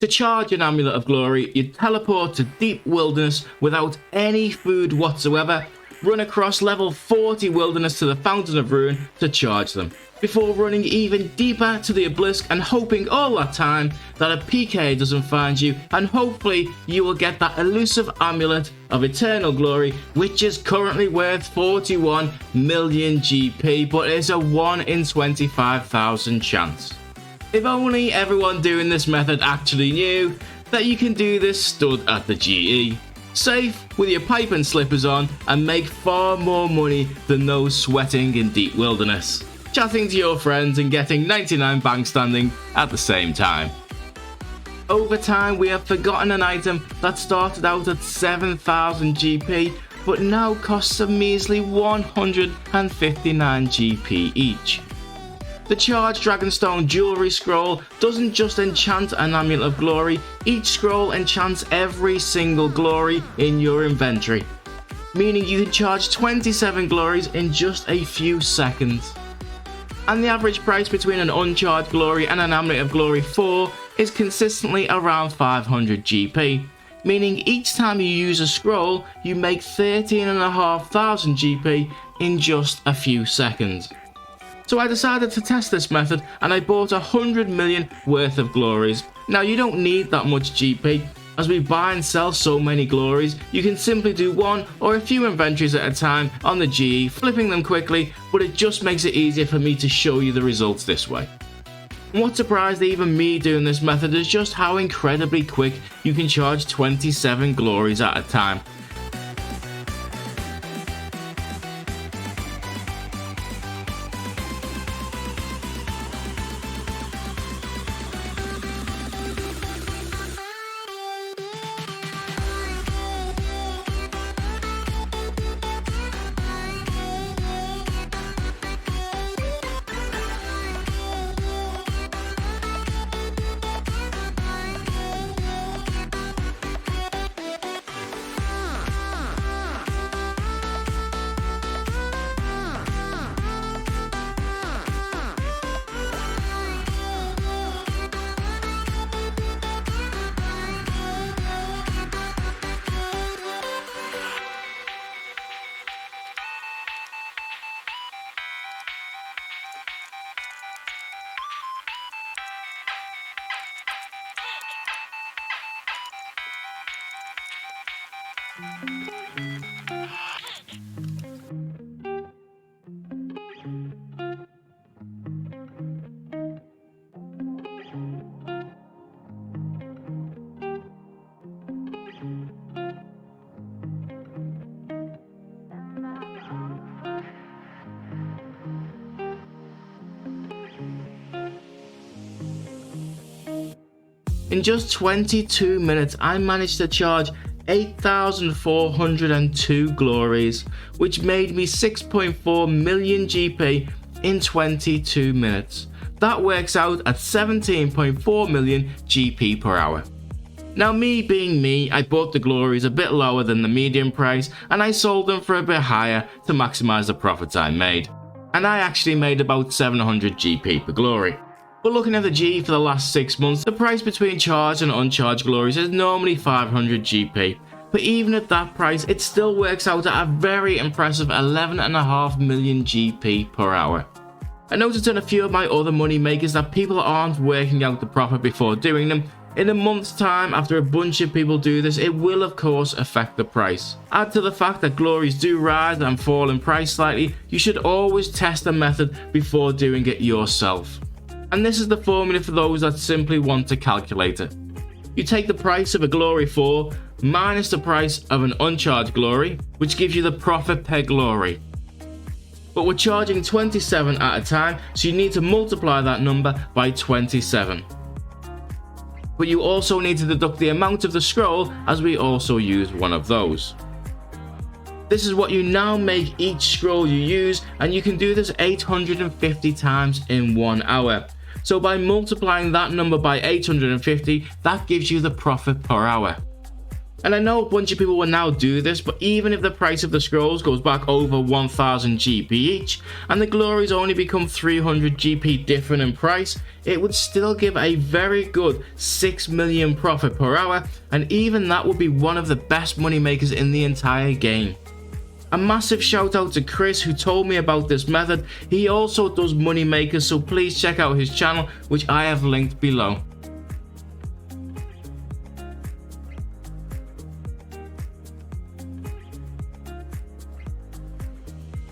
To charge an Amulet of Glory, you teleport to deep wilderness without any food whatsoever, run across level 40 wilderness to the Fountain of Ruin to charge them, before running even deeper to the Obelisk and hoping all that time that a PK doesn't find you, and hopefully you will get that elusive Amulet of Eternal Glory, which is currently worth 41 million GP, but is a 1 in 25,000 chance. If only everyone doing this method actually knew that you can do this stood at the GE, safe with your pipe and slippers on, and make far more money than those sweating in deep wilderness, chatting to your friends and getting 99 bank standing at the same time. Over time, we have forgotten an item that started out at 7,000 GP but now costs a measly 159 GP each. The Charged Dragonstone Jewelry Scroll doesn't just enchant an Amulet of Glory, each scroll enchants every single glory in your inventory, meaning you can charge 27 glories in just a few seconds. And the average price between an uncharged glory and an Amulet of Glory 4 is consistently around 500 GP, meaning each time you use a scroll, you make 13,500 GP in just a few seconds. So I decided to test this method and I bought 100 million worth of glories. Now you don't need that much GP, as we buy and sell so many glories, you can simply do one or a few inventories at a time on the GE, flipping them quickly, but it just makes it easier for me to show you the results this way. And what surprised even me doing this method is just how incredibly quick you can charge 27 glories at a time. In just 22 minutes, I managed to charge 8,402 glories, which made me 6.4 million GP in 22 minutes. That works out at 17.4 million GP per hour. Now, me being me, I bought the glories a bit lower than the median price and I sold them for a bit higher to maximize the profits I made. And I actually made about 700 GP per glory. But looking at the G for the last 6 months, the price between charged and uncharged glories is normally 500 GP. But even at that price, it still works out at a very impressive 11.5 million GP per hour. I noticed in a few of my other money makers that people aren't working out the profit before doing them. In a month's time, after a bunch of people do this, it will of course affect the price. Add to the fact that glories do rise and fall in price slightly, you should always test the method before doing it yourself. And this is the formula for those that simply want to calculate it. You take the price of a glory 4 minus the price of an uncharged glory, which gives you the profit per glory. But we're charging 27 at a time, so you need to multiply that number by 27. But you also need to deduct the amount of the scroll, as we also use one of those. This is what you now make each scroll you use, and you can do this 850 times in 1 hour. So by multiplying that number by 850, that gives you the profit per hour. And I know a bunch of people will now do this, but even if the price of the scrolls goes back over 1000 GP each, and the glories only become 300 GP different in price, it would still give a very good 6 million profit per hour, and even that would be one of the best money makers in the entire game. A massive shout out to Chris who told me about this method. He also does money makers, so please check out his channel, which I have linked below.